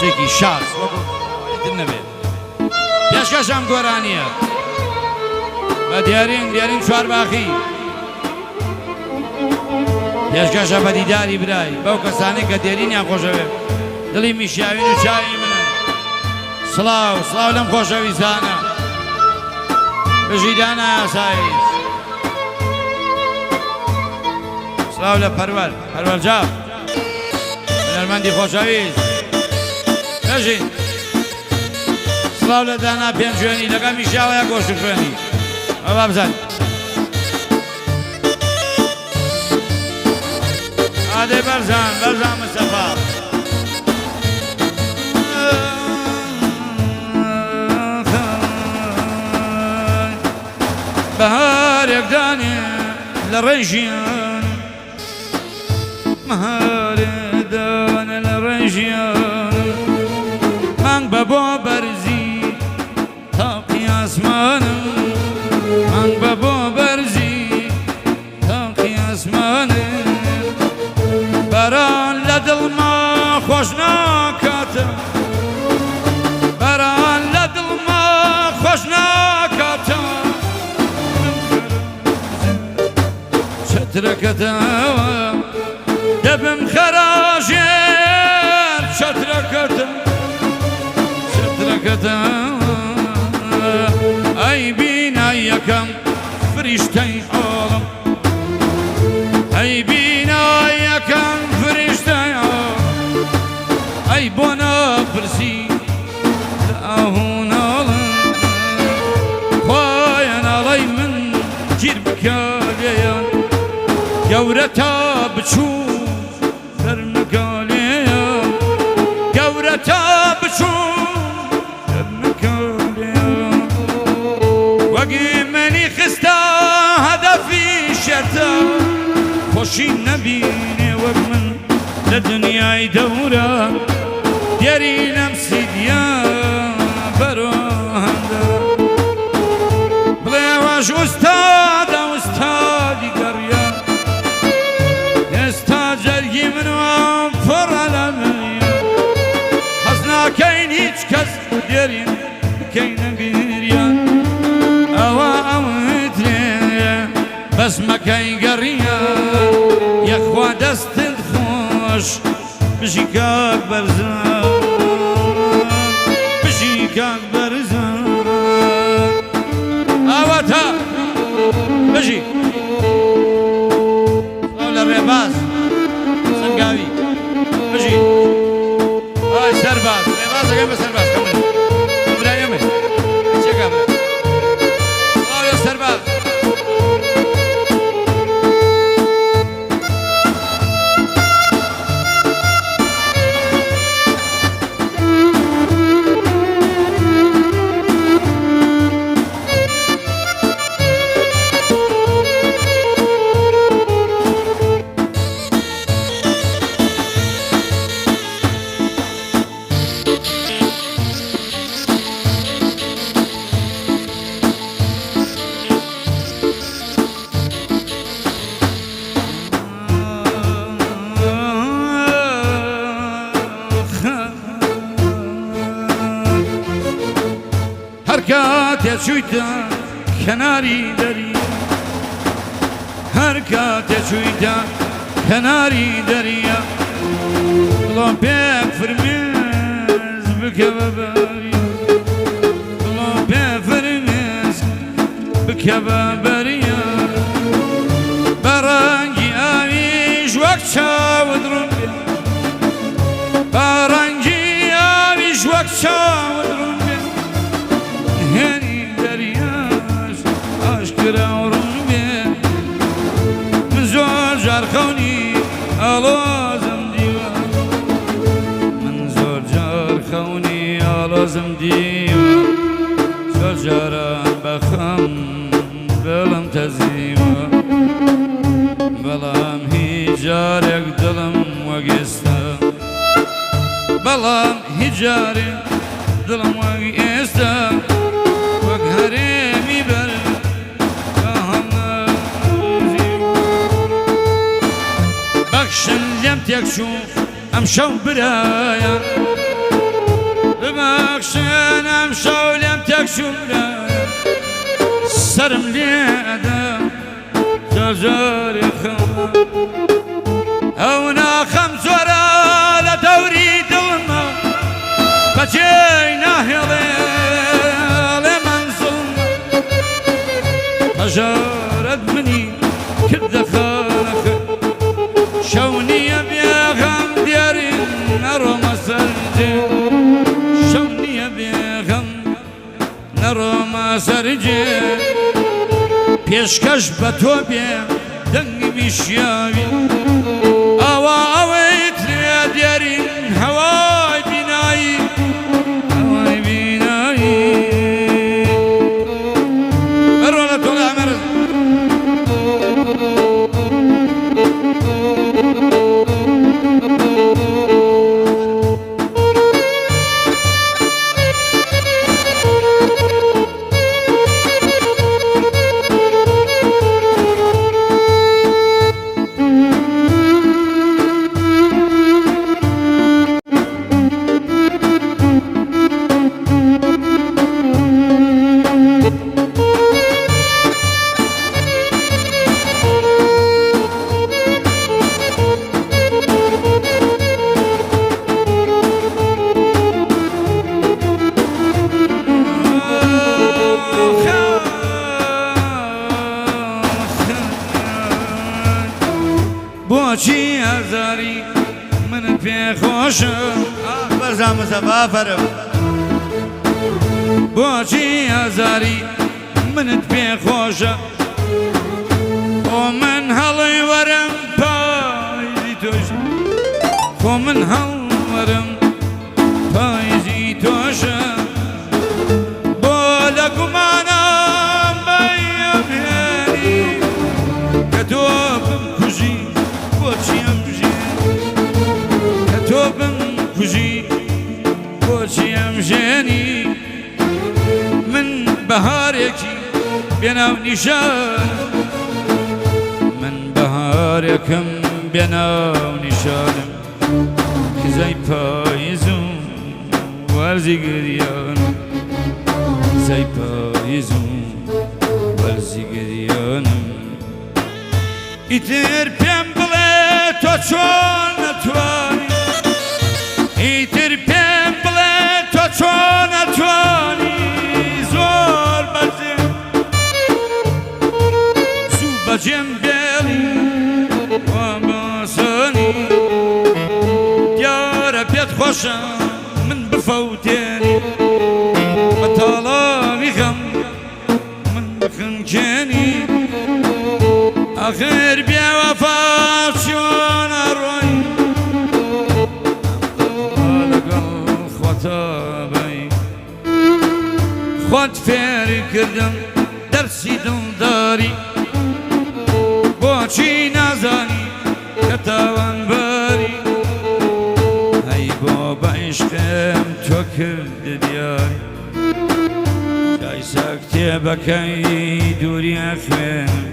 شتێکی شاز وەکو نەبێت پێشکەشم گۆرانیە بە دیارین چوارباخی پێشکەشە بە دیداری برای بەو کەسانی کە دێرینیان خۆشەوێ دڵی میشیاوین و چاوی منن سڵاو لەم خۆشەویستانە بژیدانە ئاسایش سڵاو لە پەروەرجاو هونەرمەندی خۆشەویست بژین سڵاو لە دانا پێم ژوێنی لەگەڵ میشاوەیە گۆشت خوێنی ئەوە بزن ئادەی بەرزان مستەفا بەهارێک دانێ لە ڕێژیان بەهارێک دانێ لە ڕێژیان مانگ بە بۆ بەرزی تاقی ئاسمانم مانگ بە بۆ بەرزی تاقی ئاسمانم بەران لە دڵما خۆش ناکاتە بەران لە دڵما خۆش ناکاتە چەترەکەتەوە دەبم خەراژێر چەترەکەتەوە ئەی بینای یەکەم فریشتەی ئاڵم ئەی بینای یەکەم فریشتەی ئاڵم ئەی بۆ ناپرسی لە ئاهووناڵم خۆیان ئاڵەی من گیر بکالێیان گەورە تا بچوو دەرمەکالێیان گەورە تا بچوو دەرمەکالێیان وەگی منی خستە هەدەفی شەرتە خۆشی نەبینێ وەک من لە دنیای دەورە دیاری لەم سیدیا بەرۆهەندە بڵێ واش ئوستادە ئوستادی گەڕیە ئێستا جەرگی منوە پڕە لە منیە حەز ناکەین هیچ کەس دیێرین بکەینە گریان ئەوە ئەوترێ بەس مەکەی گەڕیە یەخوا دەستت خۆش بژی کاک بەرزان بژی کاک بەرزان ئەوە تا بژی ئەو لە ڕێباز سنگاوی بژی ئای سەرباز ڕێباز دەگەی بە سەرباز کەمن برایەمێ چێکا برە ئەو لە سەرباز کاتێ چوویتە کەناری دەریا هەر کاتێ چوویتە کەناری دەریا دڵۆم پێک فرمێز بکە بە بەریا دڵۆم پێ فرمێز بکە بە بەریا بە ڕەنگی ئاویش وەک چاوت ڕوون بێ بە ڕەنگی ئاویش وەک چاوت ڕوون بێ هێنی دەریاش ئاشکرا و ڕوون بێ من زۆر جار خەونی ئاڵۆزم دیوە من زۆر جار خەونی ئاڵۆزم دیوە زۆر جاران بەخەم دڵم تەزیوە بەڵام هیچ جارێک دڵم وەگێستا بەڵام هیچ جارێک دڵم وەک ئێستا وەک هەرێمی بەر بەخشن لێم تێک چوو ئەم شەو برایە ببخشنم شولم تكشورة سرم ليدا زرزار خم او ناخم زورا لدوري دلما فجينا هلي لمنزل فجارت مني كد خالك شوني بيغم دياري نرم سرجي شوني بيغم نرم سرجي پیشکش به تو بیم دنگ میشیاوی آوایت دیارین هوای بینایی هوای بینایی بروالا طول عمر بۆچی ئازاری منت پێ خۆشە بەرزان مزەفا فەرم بۆچی ئازاری منت پێ خۆشە خۆ من هەڵی وەرم پایزی تۆشە خۆ من هەڵوەرم پایزی تۆشە بۆ لە گومانم بەیەمهێنی کە تۆ بمکوژی بۆچیم ژێنی کە تۆ بمکوژی بۆچیم ژێنی من بەهارێکی بێناو نیشان من بەهارێکم بێناو نیشانم کزای پاییزم وەرزی گریانم کزای پاییزم وەرزی گریانم ئیتر پێم بڵێ تۆ چۆن نەتوانی ئیتر پێم بڵێ تۆ چۆن نەتوانی زۆر بەجێم زوو بەجێم بێڵی وا باسانی دیارە پێت خۆشە من بفەوتێنی بە تاڵاوی غەم من بخنکێنی آخر بێوەفا چۆنە ڕۆی لەگەڵ خۆتەبەی خۆت فێر کردم دەرسی دڵداری بۆچی نازانی کە تاوانباری هەی بۆ بە عیشقم تۆ کردە دیاری جایسە کتێبەکەی دووریە خوێنم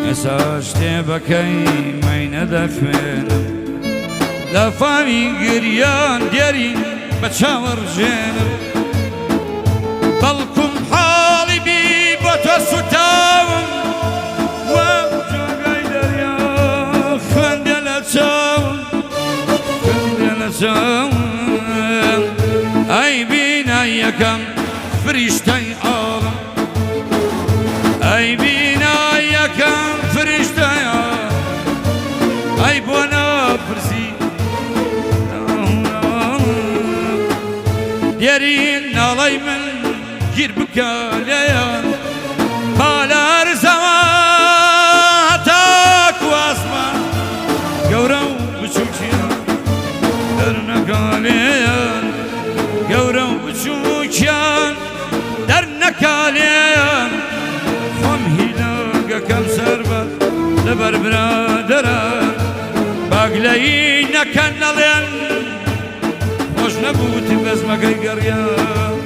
ئێساش کتێبەکەی مەی نەدەخوێنم لە فامی گریان دیارین بە چاوەڕژێنم بەڵکوم حاڵی بی بۆ تۆ سوتاوم وەک جۆگەی دەریا خوێندە لە چاوم خوێندە لە چاوم ئەی بینای یەکەم فریشتەی ئاڵم ئەی بینای یەکەم فریشتەی ئاڵم ئەی بۆ ناپرسی دیارین ناڵەی من گیر بکە لێیان بالار زەوان هەتاکو ئاسمان گەورە و بچووکیان دەرنەکا لێیان گەورە و بچووکیان دەرنەکا لێیان خۆم هیلاگەکەم سەربەر لەبەر برادەران باگلەیی نەکەن نەڵێن خۆش نەبووتی بەزمەکەی گەڕیان